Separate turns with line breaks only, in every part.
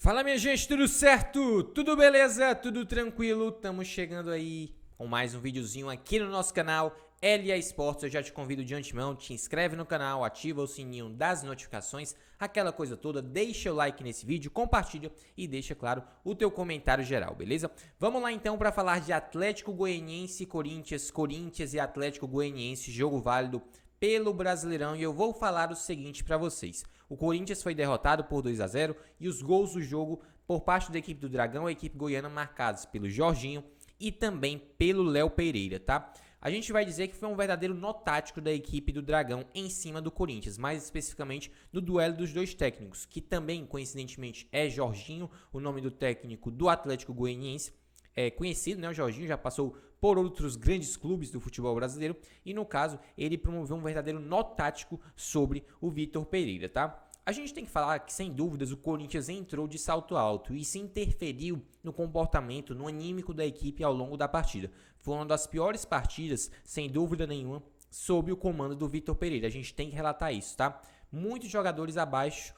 Fala minha gente, tudo certo? Tudo beleza? Tudo tranquilo? Estamos chegando aí com mais um videozinho aqui no nosso canal LA Esportes. Eu já te convido de antemão, te inscreve no canal, ativa o sininho das notificações, aquela coisa toda, deixa o like nesse vídeo, compartilha e deixa, claro, o teu comentário geral, beleza? Vamos lá então para falar de Atlético Goianiense e Corinthians e Atlético Goianiense, jogo válido pelo Brasileirão, e eu vou falar o seguinte para vocês. O Corinthians foi derrotado por 2-0 e os gols do jogo por parte da equipe do Dragão e a equipe goiana marcados pelo Jorginho e também pelo Léo Pereira, tá? A gente vai dizer que foi um verdadeiro nó tático da equipe do Dragão em cima do Corinthians, mais especificamente no duelo dos dois técnicos, que também, coincidentemente, é Jorginho, o nome do técnico do Atlético Goianiense. É conhecido, né? O Jorginho já passou por outros grandes clubes do futebol brasileiro e, no caso, ele promoveu um verdadeiro nó tático sobre o Vitor Pereira, tá? A gente tem que falar que, sem dúvidas, o Corinthians entrou de salto alto e se interferiu no comportamento, no anímico da equipe ao longo da partida. Foi uma das piores partidas, sem dúvida nenhuma, sob o comando do Vitor Pereira. A gente tem que relatar isso, tá? Muitos jogadores abaixo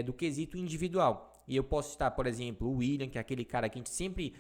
do quesito individual. E eu posso citar, por exemplo, o William, que é aquele cara que a gente sempre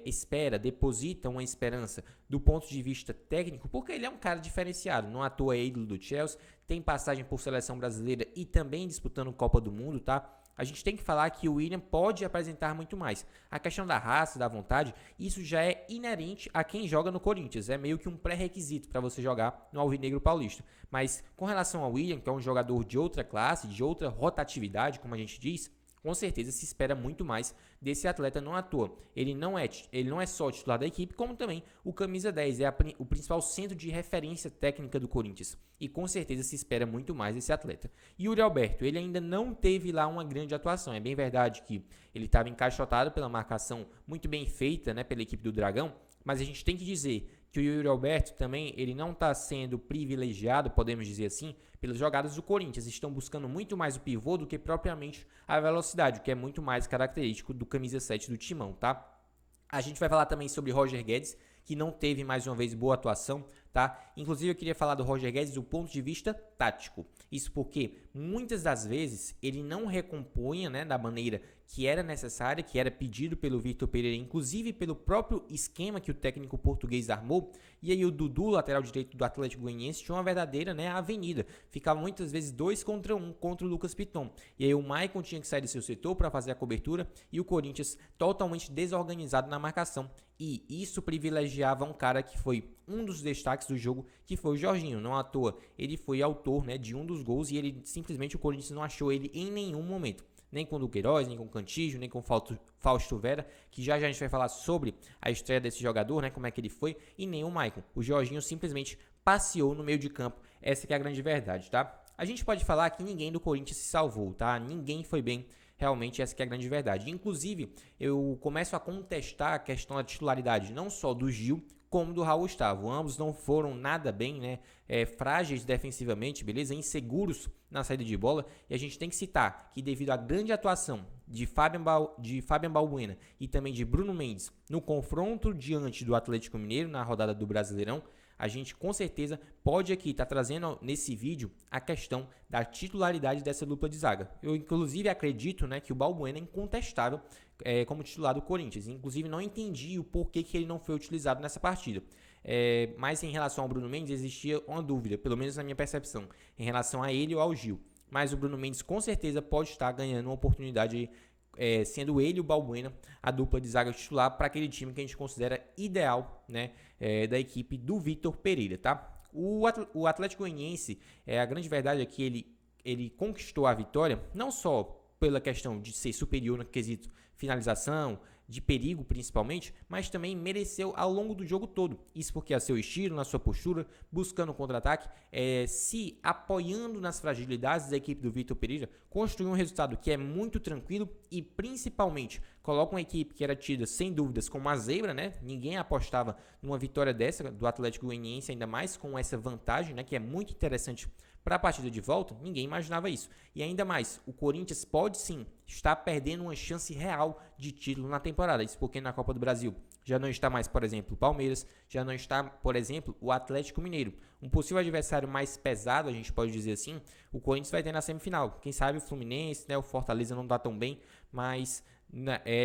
espera, deposita uma esperança do ponto de vista técnico, porque ele é um cara diferenciado. Não à toa é ídolo do Chelsea, tem passagem por seleção brasileira e também disputando Copa do Mundo, tá? A gente tem que falar que o William pode apresentar muito mais. A questão da raça, da vontade, isso já é inerente a quem joga no Corinthians. É meio que um pré-requisito para você jogar no Alvinegro Paulista. Mas com relação ao William, que é um jogador de outra classe, de outra rotatividade, como a gente diz, com certeza se espera muito mais desse atleta, não à toa. Ele não é só titular da equipe, como também o camisa 10, o principal centro de referência técnica do Corinthians. E com certeza se espera muito mais desse atleta. E o Yuri Alberto, ele ainda não teve lá uma grande atuação. É bem verdade que ele estava encaixotado pela marcação muito bem feita, né, pela equipe do Dragão, mas a gente tem que dizer que o Yuri Alberto também, ele não está sendo privilegiado, podemos dizer assim, pelas jogadas do Corinthians. Estão buscando muito mais o pivô do que propriamente a velocidade, o que é muito mais característico do camisa 7 do Timão, tá? A gente vai falar também sobre Roger Guedes, que não teve mais uma vez boa atuação, tá? Inclusive eu queria falar do Roger Guedes do ponto de vista tático. Isso porque muitas das vezes ele não recompunha, né, da maneira que era necessária, que era pedido pelo Vitor Pereira, inclusive pelo próprio esquema que o técnico português armou. E aí o Dudu, lateral direito do Atlético Goianiense, tinha uma verdadeira, né, avenida. Ficava muitas vezes 2 contra 1 contra o Lucas Piton. E aí o Maicon tinha que sair do seu setor para fazer a cobertura e o Corinthians totalmente desorganizado na marcação. E isso privilegiava um cara que foi um dos destaques do jogo, que foi o Jorginho. Não à toa, ele foi autor, né, de um dos gols e ele simplesmente, o Corinthians não achou ele em nenhum momento. Nem com o Duqueiroz, nem com o Cantígio, nem com o Fausto Vera, que já a gente vai falar sobre a estreia desse jogador, né, como é que ele foi, e nem o Maicon. O Jorginho simplesmente passeou no meio de campo, essa que é a grande verdade, tá? A gente pode falar que ninguém do Corinthians se salvou, tá? Ninguém foi bem, realmente essa que é a grande verdade. Inclusive, eu começo a contestar a questão da titularidade, não só do Gil, como do Raul Gustavo. Ambos não foram nada bem, né? Frágeis defensivamente, beleza? Inseguros na saída de bola. E a gente tem que citar que, devido à grande atuação de Fabian Balbuena e também de Bruno Mendes no confronto diante do Atlético Mineiro na rodada do Brasileirão, a gente com certeza pode aqui estar trazendo nesse vídeo a questão da titularidade dessa dupla de zaga. Eu inclusive acredito, né, que o Balbuena é incontestável como titular do Corinthians. Inclusive não entendi o porquê que ele não foi utilizado nessa partida. Mas em relação ao Bruno Mendes existia uma dúvida, pelo menos na minha percepção, em relação a ele ou ao Gil. Mas o Bruno Mendes com certeza pode estar ganhando uma oportunidade sendo ele e o Balbuena a dupla de zaga titular para aquele time que a gente considera ideal, né, da equipe do Vitor Pereira, tá? O Atlético Goianiense, a grande verdade é que ele conquistou a vitória não só pela questão de ser superior no quesito finalização, de perigo principalmente, mas também mereceu ao longo do jogo todo. Isso porque a seu estilo, na sua postura, buscando contra-ataque, se apoiando nas fragilidades da equipe do Vitor Pereira, construiu um resultado que é muito tranquilo e principalmente coloca uma equipe que era tida sem dúvidas como uma zebra, né? Ninguém apostava numa vitória dessa do Atlético Goianiense, ainda mais com essa vantagem, né, que é muito interessante para a partida de volta. Ninguém imaginava isso. E ainda mais, o Corinthians pode sim estar perdendo uma chance real de título na temporada. Isso porque na Copa do Brasil já não está mais, por exemplo, o Palmeiras, já não está, por exemplo, o Atlético Mineiro. Um possível adversário mais pesado, a gente pode dizer assim, o Corinthians vai ter na semifinal. Quem sabe o Fluminense, né, o Fortaleza não está tão bem, mas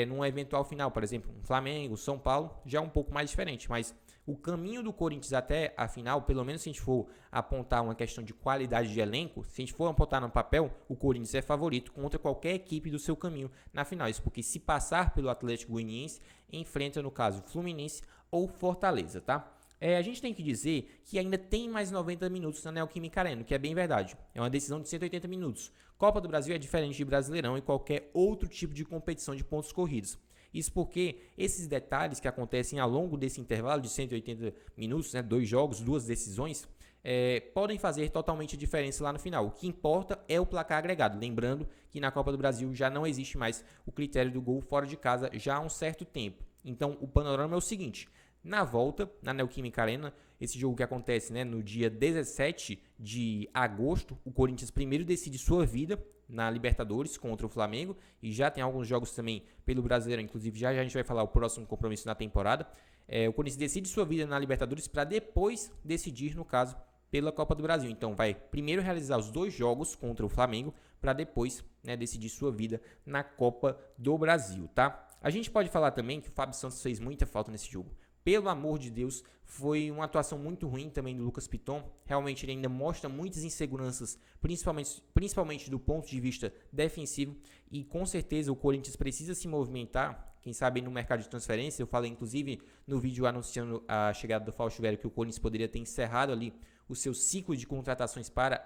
num eventual final, por exemplo, o Flamengo, o São Paulo, já é um pouco mais diferente, mas o caminho do Corinthians até a final, pelo menos se a gente for apontar uma questão de qualidade de elenco, se a gente for apontar no papel, o Corinthians é favorito contra qualquer equipe do seu caminho na final. Isso porque se passar pelo Atlético Goianiense, enfrenta no caso Fluminense ou Fortaleza, tá? A gente tem que dizer que ainda tem mais 90 minutos na Neoquímica Arena, o que é bem verdade. É uma decisão de 180 minutos. Copa do Brasil é diferente de Brasileirão e qualquer outro tipo de competição de pontos corridos. Isso porque esses detalhes que acontecem ao longo desse intervalo de 180 minutos, né, 2 jogos, 2 decisões, podem fazer totalmente diferença lá no final. O que importa é o placar agregado. Lembrando que na Copa do Brasil já não existe mais o critério do gol fora de casa já há um certo tempo. Então o panorama é o seguinte: na volta, na Neoquímica Arena, esse jogo que acontece, né, no dia 17 de agosto, o Corinthians primeiro decide sua vida na Libertadores contra o Flamengo, e já tem alguns jogos também pelo Brasileiro, inclusive já a gente vai falar o próximo compromisso na temporada. O Corinthians decide sua vida na Libertadores para depois decidir, no caso, pela Copa do Brasil. Então vai primeiro realizar os 2 jogos contra o Flamengo para depois, né, decidir sua vida na Copa do Brasil, tá? A gente pode falar também que o Fábio Santos fez muita falta nesse jogo. Pelo amor de Deus, foi uma atuação muito ruim também do Lucas Piton. Realmente ele ainda mostra muitas inseguranças, principalmente do ponto de vista defensivo. E com certeza o Corinthians precisa se movimentar, quem sabe no mercado de transferência. Eu falei inclusive no vídeo anunciando a chegada do Fausto Vera que o Corinthians poderia ter encerrado ali o seu ciclo de contratações para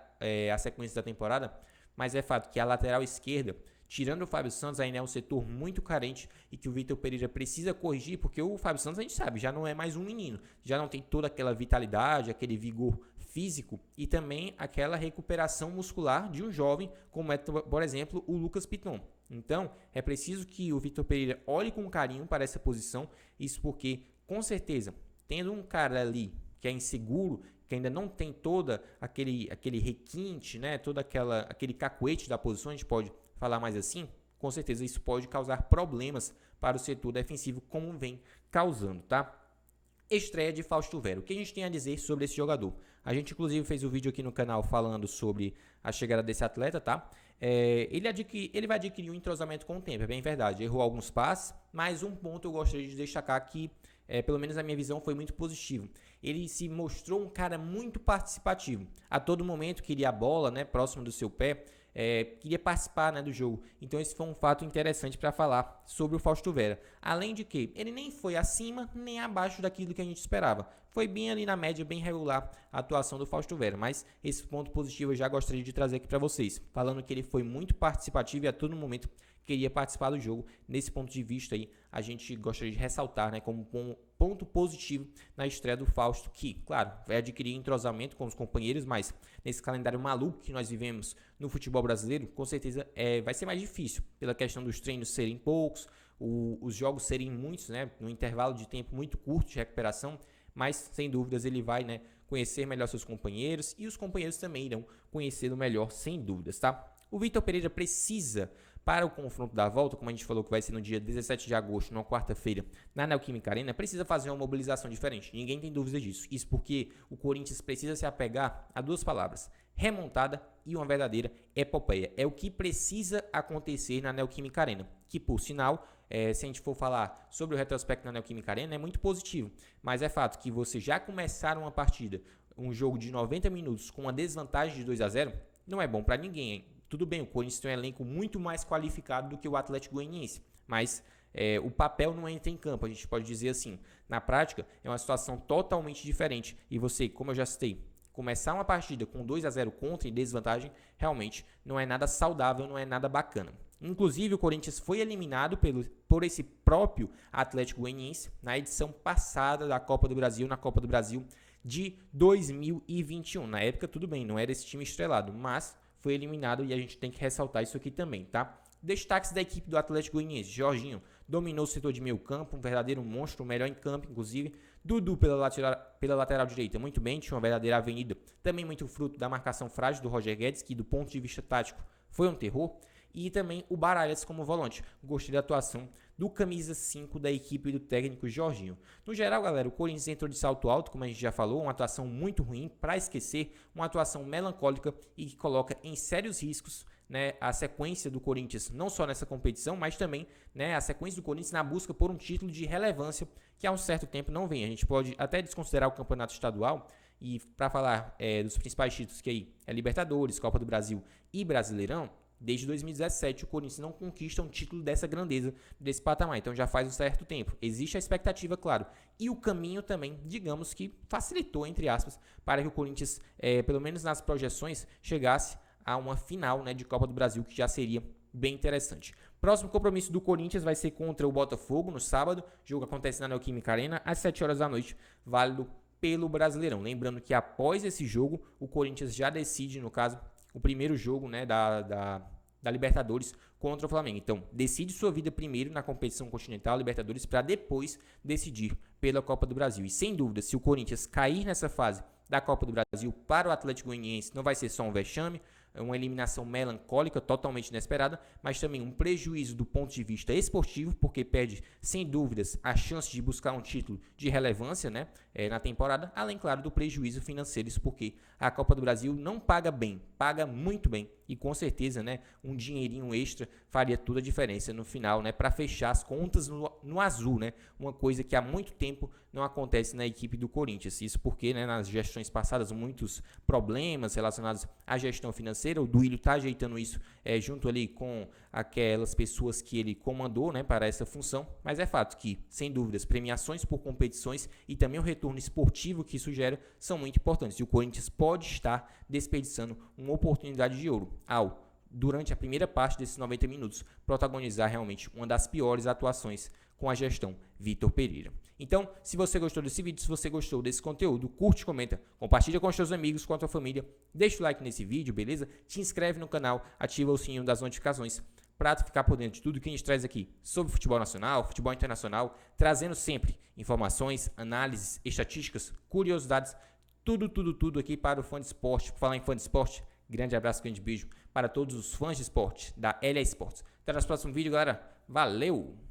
a sequência da temporada. Mas é fato que a lateral esquerda, tirando o Fábio Santos, ainda é um setor muito carente e que o Vitor Pereira precisa corrigir, porque o Fábio Santos, a gente sabe, já não é mais um menino, já não tem toda aquela vitalidade, aquele vigor físico e também aquela recuperação muscular de um jovem, como é, por exemplo, o Lucas Piton. Então, é preciso que o Vitor Pereira olhe com carinho para essa posição, isso porque, com certeza, tendo um cara ali que é inseguro, que ainda não tem toda aquele requinte, né, todo aquele cacuete da posição, a gente pode falar mais assim, com certeza isso pode causar problemas para o setor defensivo, como vem causando, tá? Estreia de Fausto Vera. O que a gente tem a dizer sobre esse jogador? A gente inclusive fez um vídeo aqui no canal falando sobre a chegada desse atleta, tá? Ele vai adquirir um entrosamento com o tempo, é bem verdade. Errou alguns passes, mas um ponto eu gostaria de destacar que, pelo menos na minha visão, foi muito positivo. Ele se mostrou um cara muito participativo. A todo momento queria a bola, né, próximo do seu pé, queria participar, né, do jogo. Então esse foi um fato interessante para falar sobre o Fausto Vera. Além de que ele nem foi acima nem abaixo daquilo que a gente esperava. Foi bem ali na média, bem regular a atuação do Fausto Vera. Mas esse ponto positivo eu já gostaria de trazer aqui para vocês. Falando que ele foi muito participativo e a todo momento queria participar do jogo. Nesse ponto de vista aí, a gente gostaria de ressaltar, né, como um ponto positivo na estreia do Fausto, que, claro, vai adquirir entrosamento com os companheiros, mas nesse calendário maluco que nós vivemos no futebol brasileiro, com certeza vai ser mais difícil, pela questão dos treinos serem poucos, os jogos serem muitos, né, no intervalo de tempo muito curto de recuperação, mas sem dúvidas ele vai, né, conhecer melhor seus companheiros e os companheiros também irão conhecê-lo melhor, sem dúvidas, tá? O Vitor Pereira precisa, para o confronto da volta, como a gente falou que vai ser no dia 17 de agosto, numa quarta-feira, na Neoquímica Arena, precisa fazer uma mobilização diferente. Ninguém tem dúvida disso. Isso porque o Corinthians precisa se apegar a 2 palavras: remontada e uma verdadeira epopeia. É o que precisa acontecer na Neoquímica Arena, que, por sinal, se a gente for falar sobre o retrospecto na Neoquímica Arena, é muito positivo. Mas é fato que você já começar uma partida, um jogo de 90 minutos com uma desvantagem de 2-0, não é bom para ninguém, hein? Tudo bem, o Corinthians tem um elenco muito mais qualificado do que o Atlético Goianiense, mas o papel não entra em campo, a gente pode dizer assim. Na prática, é uma situação totalmente diferente. E você, como eu já citei, começar uma partida com 2-0 contra e desvantagem, realmente não é nada saudável, não é nada bacana. Inclusive, o Corinthians foi eliminado por esse próprio Atlético Goianiense na edição passada da Copa do Brasil, na Copa do Brasil de 2021. Na época, tudo bem, não era esse time estrelado, mas foi eliminado e a gente tem que ressaltar isso aqui também, tá? Destaques da equipe do Atlético Goianiense: Jorginho dominou o setor de meio campo, um verdadeiro monstro, o melhor em campo, inclusive. Dudu pela lateral direita, muito bem, tinha uma verdadeira avenida, também muito fruto da marcação frágil do Roger Guedes, que do ponto de vista tático foi um terror. e também o Baralhas como volante. Gostei da atuação do camisa 5 da equipe do técnico Jorginho. No geral, galera, o Corinthians entrou de salto alto, como a gente já falou, uma atuação muito ruim, para esquecer, uma atuação melancólica e que coloca em sérios riscos, né, a sequência do Corinthians, não só nessa competição, mas também, né, a sequência do Corinthians na busca por um título de relevância que há um certo tempo não vem. A gente pode até desconsiderar o campeonato estadual e para falar dos principais títulos que aí é Libertadores, Copa do Brasil e Brasileirão. Desde 2017 o Corinthians não conquista um título dessa grandeza, desse patamar, então já faz um certo tempo. Existe a expectativa, claro, e o caminho também, digamos que facilitou, entre aspas, para que o Corinthians, pelo menos nas projeções, chegasse a uma final, né, de Copa do Brasil, que já seria bem interessante. Próximo compromisso do Corinthians vai ser contra o Botafogo no sábado. O jogo acontece na Neoquímica Arena às 7 horas da noite, válido pelo Brasileirão. Lembrando que após esse jogo, o Corinthians já decide, no caso, o primeiro jogo, né, da Libertadores contra o Flamengo. Então, decide sua vida primeiro na competição continental Libertadores para depois decidir pela Copa do Brasil. E sem dúvida, se o Corinthians cair nessa fase da Copa do Brasil para o Atlético Goianiense, não vai ser só um vexame, uma eliminação melancólica, totalmente inesperada, mas também um prejuízo do ponto de vista esportivo, porque perde, sem dúvidas, a chance de buscar um título de relevância, né, na temporada, além, claro, do prejuízo financeiro, isso porque a Copa do Brasil não paga bem, paga muito bem, e com certeza, né, um dinheirinho extra faria toda a diferença no final, né, para fechar as contas no azul, né, uma coisa que há muito tempo não acontece na equipe do Corinthians. Isso porque, né, nas gestões passadas, muitos problemas relacionados à gestão financeira. O Duílio está ajeitando isso junto ali com aquelas pessoas que ele comandou, né, para essa função. Mas é fato que, sem dúvidas, premiações por competições e também o retorno esportivo que isso gera são muito importantes. E o Corinthians pode estar desperdiçando uma oportunidade de ouro ao, durante a primeira parte desses 90 minutos, protagonizar realmente uma das piores atuações com a gestão Vitor Pereira. Então, se você gostou desse vídeo, se você gostou desse conteúdo, curte, comenta, compartilha com os seus amigos, com a tua família, deixa o like nesse vídeo, beleza? Te inscreve no canal, ativa o sininho das notificações para ficar por dentro de tudo que a gente traz aqui sobre futebol nacional, futebol internacional, trazendo sempre informações, análises, estatísticas, curiosidades, tudo aqui para o fã de esporte. Por falar em fã de esporte, grande abraço, grande beijo para todos os fãs de esporte da LA Esportes. Até no próximo vídeo, galera. Valeu!